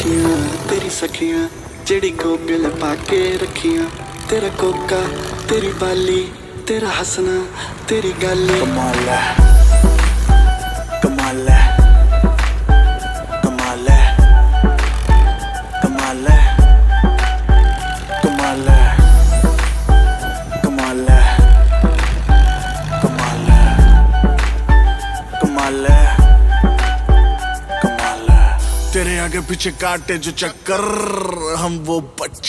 अखियां तेरी सखियां जेड़ी गोगल पाके रखियां। तेरा कोका तेरी बाली तेरा हंसना तेरी गाली। कमाल है कमाल है कमाल है कमाल है कमाल है कमाल है कमाल है कमाल है कमाल है। तेरे आगे पीछे काटे जो चक्कर हम वो बच्चे